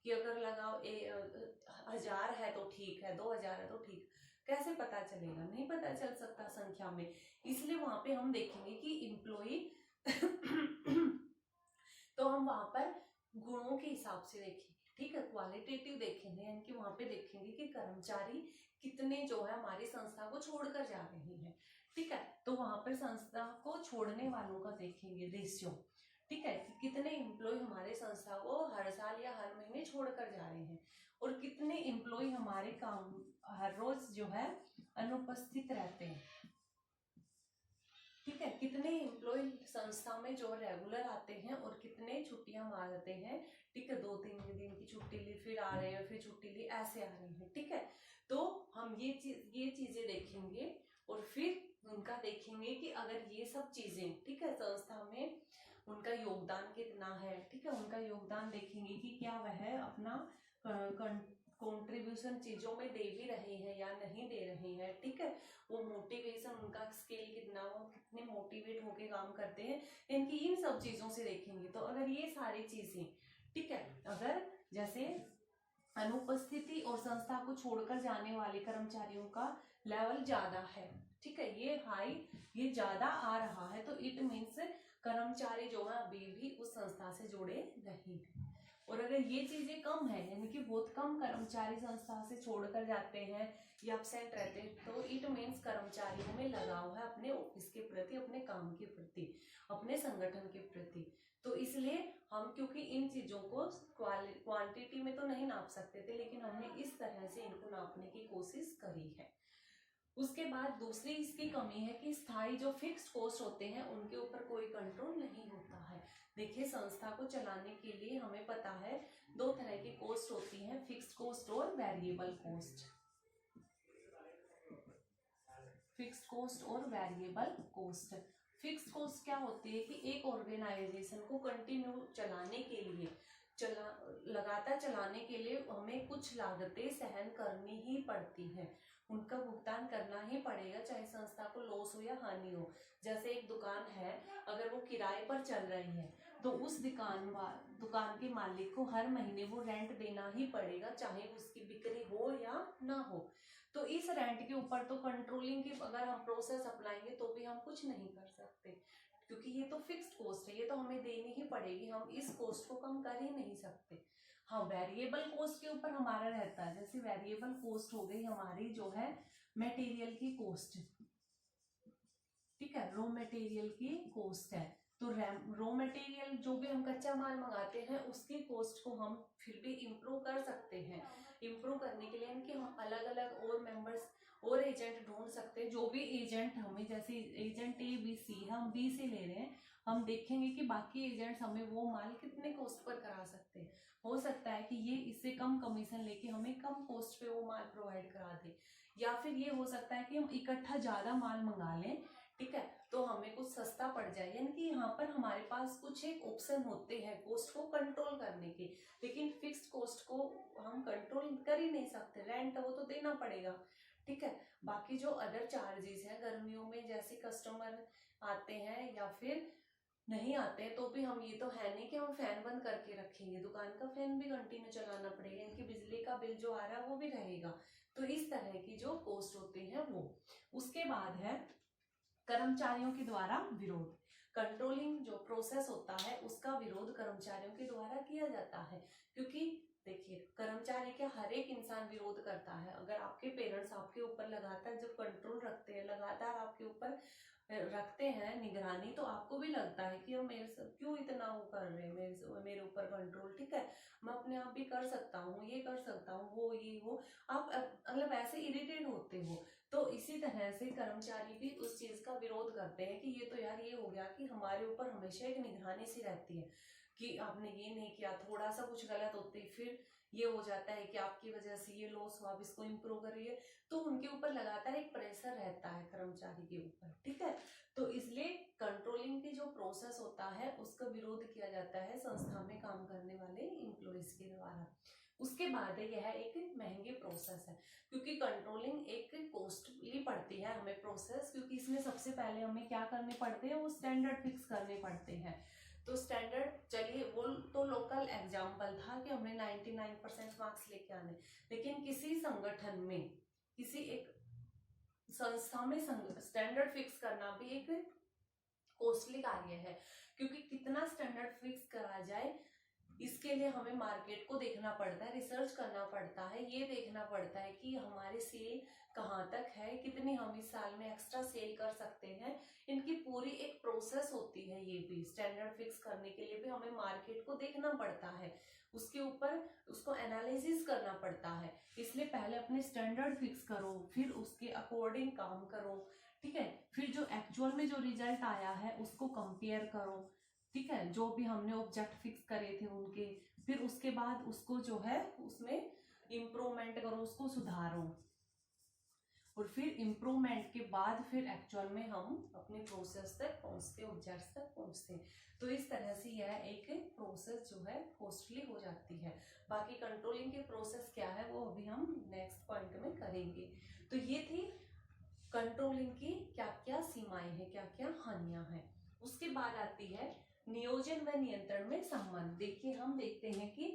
कि अगर लगाव 1000 है तो ठीक है, 2000 है तो ठीक, कैसे पता चलेगा, नहीं पता चल सकता संख्या में। इसलिए वहां पे हम देखेंगे कि एम्प्लॉय तो हम वहां पर गुणों के हिसाब से देखेंगे, ठीक है, क्वालिटेटिव देखेंगे, यानी कि वहां पे देखेंगे कि कर्मचारी कितने जो है हमारी संस्था को छोड़कर जा रहे हैं, ठीक है, तो वहां पर संस्था को छोड़ने वालों का देखेंगे रेशियो, ठीक है, कि कितने एम्प्लॉय हमारे संस्था को हर साल या हर महीने छोड़कर जा रहे हैं, और कितने एम्प्लॉय हमारे काम हर रोज जो है अनुपस्थित रहते हैं, ठीक है, कितने एम्प्लॉय संस्था में जो रेगुलर आते हैं और कितने छुट्टियां मारते हैं, ठीक है, 2-3 दिन की छुट्टी ली, फिर आ रहे हैं, फिर छुट्टी ली, ऐसे आ रहे हैं, ठीक है। तो हम ये चीजें देखेंगे और फिर उनका देखेंगे कि अगर ये सब चीजें, ठीक है, संस्था में उनका योगदान कितना है, ठीक है, उनका योगदान देखेंगे कि क्या वह अपना कंट्रीब्यूशन चीजों में दे भी रहे हैं या नहीं दे रहे हैं, ठीक है, वो मोटिवेशन उनका स्केल कितना, वो कितने मोटिवेट होके काम करते हैं, इनकी इन सब चीजों से देखेंगे। तो अगर ये सारी चीजें, ठीक है, अगर जैसे अनुपस्थिति और संस्था को छोड़कर जाने वाले कर्मचारियों का लेवल ज्यादा है, ठीक है, ये हाई, ये ज्यादा आ रहा है, तो इट मीन्स कर्मचारी जो है अभी भी उस संस्था से जुड़े रहे। और अगर ये चीजें कम है, यानी कि बहुत कम कर्मचारी संस्था से छोड़कर जाते हैं या अपसेंट रहते हैं, तो इट मीन्स कर्मचारियों में लगाव है अपने ऑफिस के प्रति, अपने काम के प्रति, अपने संगठन के प्रति। तो इसलिए हम, क्योंकि इन चीजों को क्वांटिटी में तो नहीं नाप सकते थे, लेकिन हमने इस तरह से इनको नापने की कोशिश करी है। उसके बाद दूसरी इसकी कमी है कि स्थायी जो फिक्स्ड कॉस्ट होते हैं उनके ऊपर कोई कंट्रोल नहीं होता है। देखिए, संस्था को चलाने के लिए हमें पता है दो तरह की कॉस्ट होती है, फिक्स्ड कॉस्ट और वेरिएबल कॉस्ट। फिक्स्ड कॉस्ट और वेरिएबल कॉस्ट। फिक्स्ड कॉस्ट क्या होती है कि एक ऑर्गेनाइजेशन को कंटिन्यू चलाने के लिए, लगातार चलाने के लिए हमें कुछ लागतें सहन करनी ही पड़ती है, उनका भुगतान करना ही पड़ेगा, चाहे संस्था को लॉस हो या हानि हो। जैसे एक दुकान है, अगर वो किराए पर चल रही है तो उस दुकान के मालिक को हर महीने वो रेंट देना ही पड़ेगा, चाहे उसकी बिक्री हो या ना हो। तो इस रेंट के ऊपर तो कंट्रोलिंग की अगर हम प्रोसेस अपनाएंगे तो भी हम कुछ नहीं कर सकते, क्योंकि ये तो फिक्स्ड कॉस्ट है, ये तो हमें देनी ही पड़ेगी, हम इस कॉस्ट को कम कर ही नहीं सकते। हाँ, वेरिएबल कॉस्ट के ऊपर हमारा रहता है, जैसे वेरिएबल कॉस्ट हो गई हमारी जो है मटेरियल की कॉस्ट, ठीक है, रॉ मटेरियल की कॉस्ट है। तो रॉ मटेरियल जो भी हम कच्चा माल मंगाते हैं उसकी कॉस्ट को हम फिर भी इम्प्रूव कर सकते हैं। इम्प्रूव करने के लिए इनके हम अलग अलग और मेंबर्स और एजेंट ढूंढ सकते हैं। जो भी एजेंट हमें, जैसे एजेंट ए बी सी, हम बी से ले रहे हैं, हम देखेंगे कि बाकी एजेंट्स हमें वो माल कितने कॉस्ट पर करा सकते हैं। हो सकता है कि ये इससे कम कमीशन लेके हमें कम कॉस्ट पे वो माल प्रोवाइड करा दे, या फिर ये हो सकता है कि हम इकट्ठा ज्यादा माल मंगा लें, ठीक है, तो हमें कुछ सस्ता पड़ जाए। यानी कि यहाँ पर हमारे पास कुछ एक ऑप्शन होते हैं कॉस्ट को कंट्रोल करने के, लेकिन फिक्स्ड कॉस्ट को हम कंट्रोल कर ही नहीं सकते, रेंट वो तो देना पड़ेगा, ठीक है। बाकी जो अदर चार्जेस हैं, गर्मियों में जैसे कस्टमर आते हैं या फिर नहीं आते हैं तो भी हम, ये तो है नहीं कि हम फैन बंद करके रखेंगे, दुकान का फैन भी कंटिन्यू चलाना पड़ेगा, इनकी बिजली का बिल जो आ रहा है वो भी रहेगा। तो इस तरह की जो कॉस्ट होती है वो। उसके बाद है कर्मचारियों के द्वारा विरोध। कंट्रोलिंग जो प्रोसेस होता है उसका विरोध कर्मचारियों के द्वारा किया जाता है, क्योंकि देखिए, कर्मचारी क्या, हर एक इंसान विरोध करता है। अगर आपके पेरेंट्स आपके ऊपर लगातार जब कंट्रोल रखते हैं, लगातार आपके ऊपर रखते हैं निगरानी, तो आपको भी लगता है कि मेरे से क्यों इतना वो कर रहे हैं, मेरे ऊपर कंट्रोल, ठीक है, मैं अपने आप भी कर सकता हूँ, ये कर सकता हूँ, वो ये वो, आप मतलब ऐसे इरिटेट होते हो। तो इसी तरह से कर्मचारी भी उस चीज का विरोध करते हैं कि ये तो यार ये हो गया कि हमारे ऊपर हमेशा एक निगरानी सी रहती है कि आपने ये नहीं किया, थोड़ा सा कुछ गलत होते फिर ये हो जाता है कि आपकी वजह से ये लॉस हुआ, आप इसको इम्प्रूव करिए। तो उनके ऊपर लगातार एक प्रेशर रहता है कर्मचारी के ऊपर, ठीक है। तो इसलिए कंट्रोलिंग की जो प्रोसेस होता है उसका विरोध किया जाता है संस्था में काम करने वाले एम्प्लॉइज के द्वारा। उसके बाद यह एक महंगी प्रोसेस है, क्योंकि कंट्रोलिंग एक कॉस्टली पड़ती है हमें प्रोसेस, क्योंकि इसमें सबसे पहले हमें क्या करने पड़ते हैं, वो स्टैंडर्ड फिक्स करने पड़ते हैं। तो स्टैंडर्ड, चलिए वो तो लोकल एग्जाम्पल था कि हमने 99% मार्क्स लेके आने, लेकिन किसी संगठन में, किसी एक संस्था में स्टैंडर्ड फिक्स करना भी एक कॉस्टली कार्य है, क्योंकि कितना स्टैंडर्ड फिक्स करा जाए इसके लिए हमें मार्केट को देखना पड़ता है, रिसर्च करना पड़ता है, ये देखना पड़ता है कि हमारे सेल कहाँ तक है, कितनी हम इस साल में एक्स्ट्रा सेल कर सकते हैं। इनकी पूरी एक प्रोसेस होती है, ये भी स्टैंडर्ड फिक्स करने के लिए भी हमें मार्केट को देखना पड़ता है, उसके ऊपर उसको एनालिसिस करना पड़ता है। इसलिए पहले अपने स्टैंडर्ड फिक्स करो, फिर उसके अकॉर्डिंग काम करो, ठीक है। फिर जो एक्चुअल में जो रिजल्ट आया है उसको कंपेयर करो, ठीक है, जो भी हमने ऑब्जेक्ट फिक्स करे थे उनके, फिर उसके बाद उसको जो है उसमें इम्प्रूवमेंट करो, उसको सुधारो। और फिर इम्प्रूवमेंट के बाद फिर एक्चुअल में हम अपने प्रोसेस तक पहुंचते, ऑब्जेक्ट्स तक पहुंचते। तो इस तरह से यह एक प्रोसेस जो है कॉस्टली हो जाती है। बाकी कंट्रोलिंग के प्रोसेस क्या है वो अभी हम नेक्स्ट पॉइंट में करेंगे। तो ये थी कंट्रोलिंग की क्या क्या सीमाएं हैं, क्या क्या हानियां हैं। उसके बाद आती है नियोजन व नियंत्रण में संबंध। देखिए हम देखते हैं कि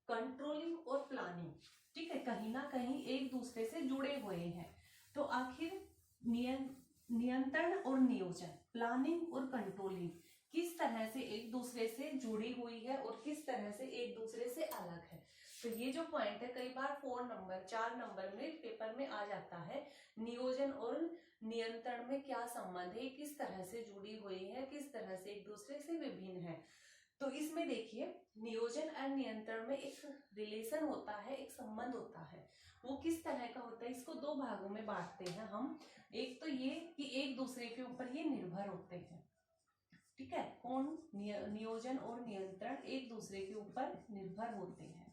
कंट्रोलिंग और प्लानिंग, ठीक है, कहीं ना कहीं एक दूसरे से जुड़े हुए हैं। तो आखिर नियंत्रण और नियोजन, प्लानिंग और कंट्रोलिंग किस तरह से एक दूसरे से जुड़ी हुई है और किस तरह से एक दूसरे से अलग है। तो ये जो पॉइंट है कई बार 4 नंबर में पेपर में आ जाता है, नियोजन और नियंत्रण में क्या संबंध है, किस तरह से जुड़ी हुई है, किस तरह से एक दूसरे से विभिन्न है। तो इसमें देखिए नियोजन और नियंत्रण में एक रिलेशन होता है, एक संबंध होता है। वो किस तरह का होता है, इसको 2 भागों में बांटते हैं हम। एक तो ये कि एक दूसरे के ऊपर ये निर्भर होते हैं, ठीक है, कौन, नियोजन और नियंत्रण एक दूसरे के ऊपर निर्भर होते हैं,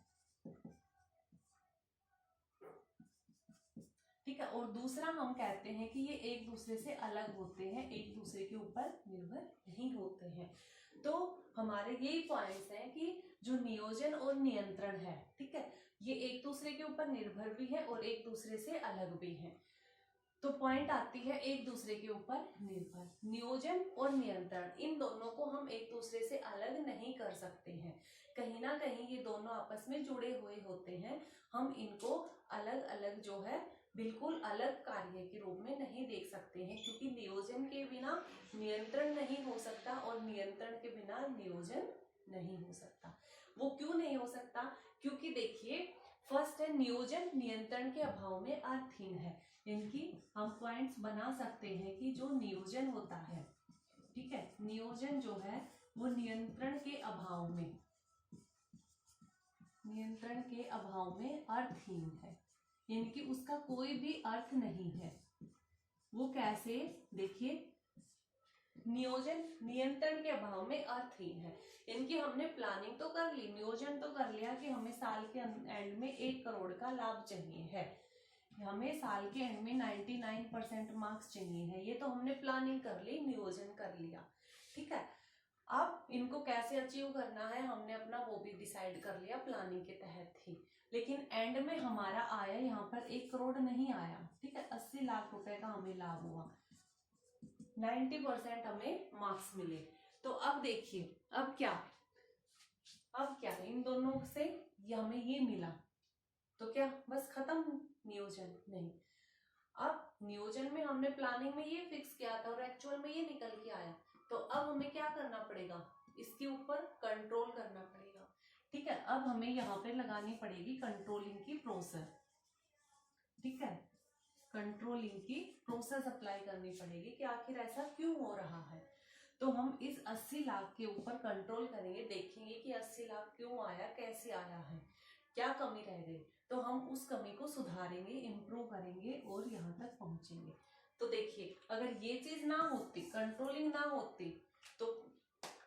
ठीक है। और दूसरा हम कहते हैं कि ये एक दूसरे से अलग होते हैं, एक दूसरे के ऊपर निर्भर नहीं होते हैं। तो हमारे यही पॉइंट्स हैं कि जो नियोजन और नियंत्रण है, ठीक है, ये एक दूसरे के ऊपर निर्भर भी है और एक दूसरे से अलग भी है। तो पॉइंट आती है एक दूसरे के ऊपर निर्भर। नियोजन और नियंत्रण, इन दोनों को हम एक दूसरे से अलग नहीं कर सकते हैं, कहीं ना कहीं ये दोनों आपस में जुड़े हुए होते हैं। हम इनको अलग अलग जो है बिल्कुल अलग कार्य के रूप में नहीं देख सकते हैं, क्योंकि नियोजन के बिना नियंत्रण नहीं हो सकता और नियंत्रण के बिना नियोजन नहीं हो सकता। वो क्यों नहीं हो सकता, क्योंकि देखिए फर्स्ट है नियोजन नियंत्रण के अभाव में अर्थहीन है। इनकी हम पॉइंट्स बना सकते हैं कि जो नियोजन होता है, ठीक है, नियोजन जो है वो नियंत्रण के अभाव में अर्थहीन है, इनकी उसका कोई भी अर्थ नहीं है। वो कैसे, देखिए नियोजन नियंत्रण के अभाव में अर्थहीन है। इनकी हमने प्लानिंग तो कर ली, नियोजन तो कर लिया कि हमें साल के एंड में 1 करोड़ का लाभ चाहिए है, हमें साल के एंड में 99% मार्क्स चाहिए है, ये तो हमने प्लानिंग कर ली, नियोजन कर लिया, ठीक है। अब इनको कैसे अचीव करना है हमने अपना वो भी डिसाइड कर लिया प्लानिंग के तहत ही। लेकिन एंड में हमारा आया यहाँ पर 1 करोड़ नहीं आया, ठीक है, 80 लाख रुपए का हमें लाभ हुआ, 90% हमें मार्क्स मिले। तो अब देखिए अब क्या इन दोनों से हमें ये मिला, तो क्या बस खत्म नियोजन, नहीं। अब नियोजन में हमने प्लानिंग में ये फिक्स किया था और एक्चुअल में ये निकल के आया, तो अब हमें क्या करना पड़ेगा, इसके ऊपर कंट्रोल करना पड़ेगा, ठीक है। अब हमें यहाँ पे लगानी पड़ेगी कंट्रोलिंग की प्रोसेस, ठीक है, कंट्रोलिंग की प्रोसेस अप्लाई करनी पड़ेगी कि आखिर ऐसा क्यों हो रहा है। तो हम इस 80 लाख के ऊपर कंट्रोल करेंगे, देखेंगे कि 80 लाख क्यों आया, कैसे आया है, क्या कमी रह गई, तो हम उस कमी को सुधारेंगे, इम्प्रूव करेंगे और यहाँ तक पहुंचेंगे। तो देखिए अगर ये चीज ना होती, कंट्रोलिंग ना होती, तो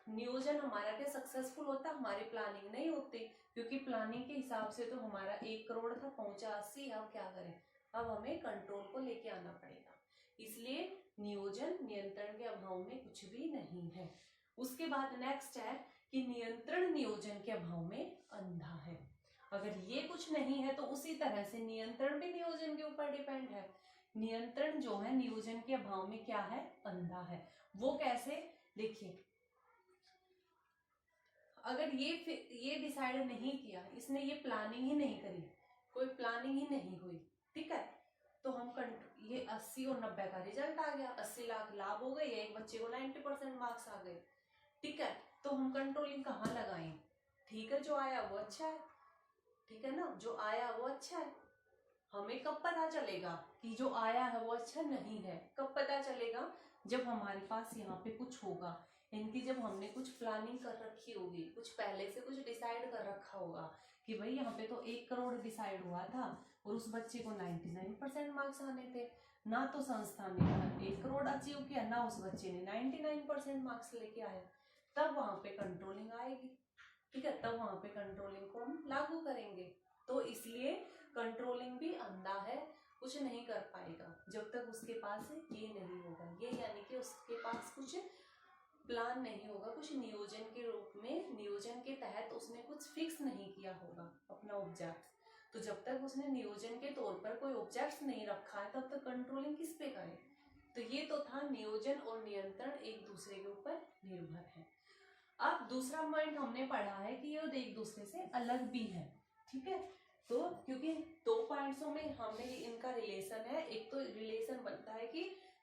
नियोजन हमारा क्या सक्सेसफुल होता, हमारी प्लानिंग नहीं होती, क्योंकि प्लानिंग के हिसाब से तो हमारा 1 करोड़ था, पहुंचा 80। अब क्या करें, अब हमें कंट्रोल को लेके आना पड़ेगा। इसलिए नियोजन नियंत्रण के अभाव में कुछ भी नहीं है। उसके बाद नेक्स्ट है कि नियंत्रण नियोजन के अभाव में अंधा है। अगर ये कुछ नहीं है तो उसी तरह से नियंत्रण भी नियोजन के ऊपर डिपेंड है। नियंत्रण जो है नियोजन के अभाव में क्या है, अंधा है। वो कैसे, देखिए अगर ये डिसाइड नहीं किया, इसने ये प्लानिंग ही नहीं करी, कोई प्लानिंग ही नहीं हुई, ठीक है, तो हम ये 80 और 90 का रिजल्ट आ गया, 80 लाख लाभ हो गए, एक बच्चे को 90% मार्क्स आ गए, ठीक है, तो हम कंट्रोलिंग कहाँ लगाएं, ठीक है जो आया वो अच्छा है, ठीक है ना, जो आया वो अच्छा है। हमें कब पता चलेगा कि जो आया है वो अच्छा नहीं है, कब पता चलेगा, जब हमारे पास यहाँ पे कुछ होगा, इनकी जब हमने कुछ प्लानिंग कर रखी होगी, कुछ पहले से कुछ डिसाइड कर रखा होगा कि भाई यहाँ पे तो 1 करोड़ डिसाइड हुआ था और उस बच्चे को 99% मार्क्स आने थे, ना तो संस्था ने 1 करोड़ अचीव किया, ना उस बच्चे ने 99% मार्क्स लेके आया, तब वहां पे कंट्रोलिंग आएगी, ठीक है, तब वहां पे कंट्रोलिंग को हम लागू करेंगे। तो इसलिए कंट्रोलिंग भी अंधा है, कुछ नहीं कर पाएगा जब तक उसके पास ये नहीं होगा, ये यानी कि उसके पास कुछ प्लान नहीं होगा, कुछ नियोजन के रूप में, नियोजन के तहत उसने कुछ फिक्स नहीं किया होगा अपना ऑब्जेक्ट। तो जब तक उसने नियोजन के तौर पर कोई ऑब्जेक्ट नहीं रखा है तब तक कंट्रोलिंग किस पे करे। तो ये तो था नियोजन और नियंत्रण एक दूसरे के ऊपर निर्भर है। अब दूसरा पॉइंट हमने पढ़ा है कि ये एक दूसरे से अलग भी है, ठीक है। तो क्योंकि 2 पॉइंट्सों में हमने इनका रिलेशन है, एक तो रिलेशन बनता है कि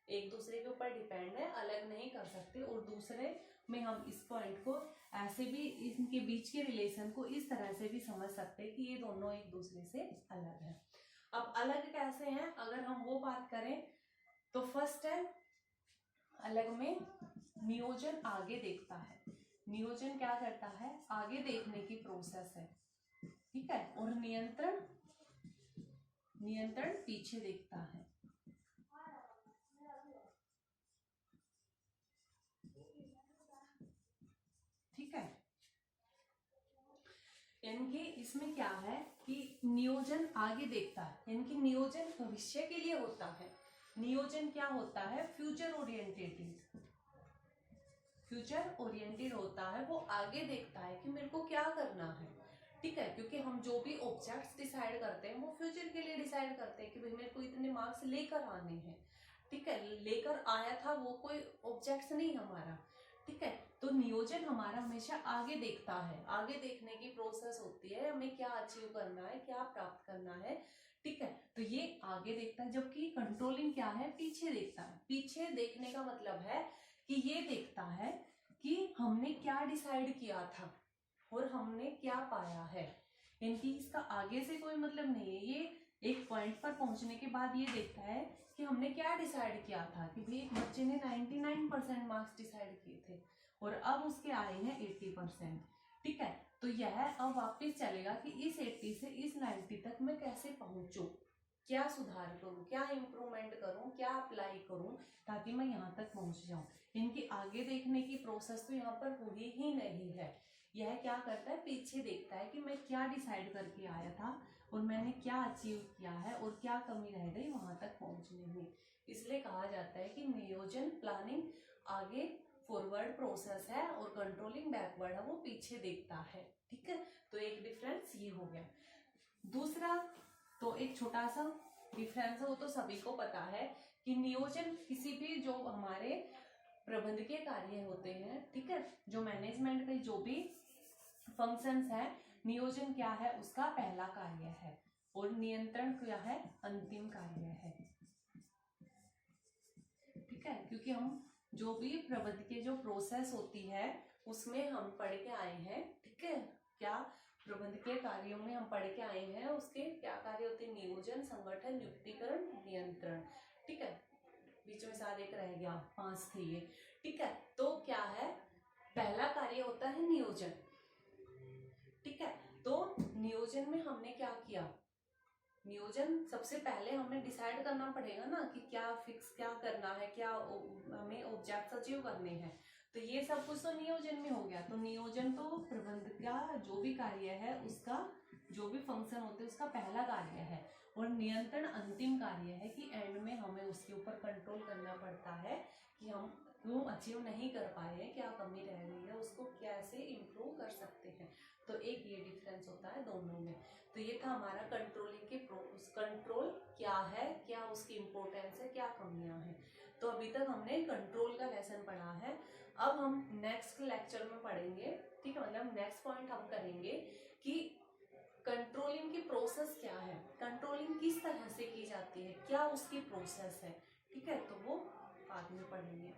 एक दूसरे के ऊपर डिपेंड है, अलग नहीं कर सकते, और दूसरे में हम इस पॉइंट को ऐसे भी, इनके बीच के रिलेशन को इस तरह से भी समझ सकते हैं कि ये दोनों एक दूसरे से अलग है। अब अलग कैसे हैं, अगर हम वो बात करें तो फर्स्ट है, अलग में नियोजन आगे देखता है। नियोजन क्या करता है, आगे देखने की प्रोसेस है, ठीक है, और नियंत्रण पीछे देखता है। ठीक है, इनके इसमें क्या है कि नियोजन आगे देखता है, इनकी नियोजन भविष्य के लिए होता है। नियोजन क्या होता है, फ्यूचर ओरिएंटेड होता है, वो आगे देखता है कि मेरे को क्या करना है, ठीक है। क्योंकि हम जो भी ऑब्जेक्ट्स डिसाइड करते हैं वो फ्यूचर के लिए डिसाइड करते हैं कि भाई मेरे को इतने मार्क्स लेकर आने हैं, ठीक है, लेकर आया था वो कोई ऑब्जेक्ट्स नहीं हमारा, ठीक है। तो नियोजन हमारा हमेशा आगे देखता है, आगे देखने की प्रोसेस होती है, हमें क्या अचीव करना है, क्या प्राप्त करना है, ठीक है। तो ये आगे देखता है, जबकि कंट्रोलिंग क्या है, पीछे देखता है। पीछे देखने का मतलब है कि ये देखता है कि हमने क्या डिसाइड किया था और हमने क्या पाया है। इनकी इसका आगे से कोई मतलब नहीं है, ये एक पॉइंट पर पहुंचने के बाद ये देखता है कि हमने क्या डिसाइड किया था, कि भाई एक बच्चे ने 99% मार्क्स डिसाइड किए थे और अब उसके आए हैं 80%, ठीक है। तो यह अब वापस चलेगा कि इस 80 से इस 90 तक मैं कैसे पहुंचूं, क्या सुधार करूं, क्या इंप्रूवमेंट करूं, क्या अप्लाई करूं ताकि मैं यहाँ तक पहुंच जाऊं। इनकी आगे देखने की प्रोसेस तो यहाँ पर हुई ही नहीं है। यह क्या करता है, पीछे देखता है कि मैं क्या डिसाइड करके आया था और मैंने क्या अचीव किया है और क्या कमी रह गई वहां तक पहुंचने में। इसलिए कहा जाता है कि नियोजन प्लानिंग आगे फॉरवर्ड प्रोसेस है और कंट्रोलिंग बैकवर्ड है, वो पीछे देखता है, ठीक है। तो एक डिफरेंस ये हो गया। दूसरा तो एक छोटा सा डिफरेंस है, वो तो सभी को पता है कि नियोजन किसी भी जो हमारे प्रबंधकीय कार्य होते हैं, ठीक है, जो मैनेजमेंट के जो भी फंक्शंस है, नियोजन क्या है, उसका पहला कार्य है और नियंत्रण क्या है, अंतिम कार्य है, ठीक है। क्योंकि हम जो भी प्रबंधकीय जो प्रोसेस होती है उसमें हम पढ़ के आए हैं, ठीक है, क्या प्रबंधकीय कार्यों में हम पढ़ के आए हैं, उसके क्या कार्य होते हैं, नियोजन, संगठन, युक्तिकरण, नियंत्रण, ठीक है। बीच में शायद एक रह गया, 5 थे ये, ठीक है। तो क्या है, पहला कार्य होता है नियोजन, ठीक है। तो नियोजन में हमने क्या किया, नियोजन सबसे पहले हमें डिसाइड करना पड़ेगा ना कि क्या फिक्स क्या करना है, क्या हमें ऑब्जेक्ट्स अचीव करने हैं। तो ये सब कुछ तो नियोजन में हो गया। तो नियोजन तो प्रबंध का जो भी कार्य है, उसका जो भी फंक्शन होते हैं उसका पहला कार्य है, और नियंत्रण अंतिम कार्य है कि एंड में हमें उसके ऊपर कंट्रोल करना पड़ता है कि हम क्यों अचीव नहीं कर पाए हैं, क्या कमी रह गई है, उसको कैसे इम्प्रूव कर सकते हैं। तो एक ये डिफरेंस होता है दोनों में। तो ये था हमारा कंट्रोलिंग के कंट्रोल क्या है, क्या उसकी इम्पोर्टेंस है, क्या कमियां हैं। तो अभी तक हमने कंट्रोल का लेसन पढ़ा है। अब हम नेक्स्ट लेक्चर में पढ़ेंगे, ठीक है, मतलब नेक्स्ट पॉइंट हम करेंगे कि कंट्रोलिंग की प्रोसेस क्या है, कंट्रोलिंग किस तरह से की जाती है, क्या उसकी प्रोसेस है, ठीक है। तो वो बाद में पढ़ेंगे।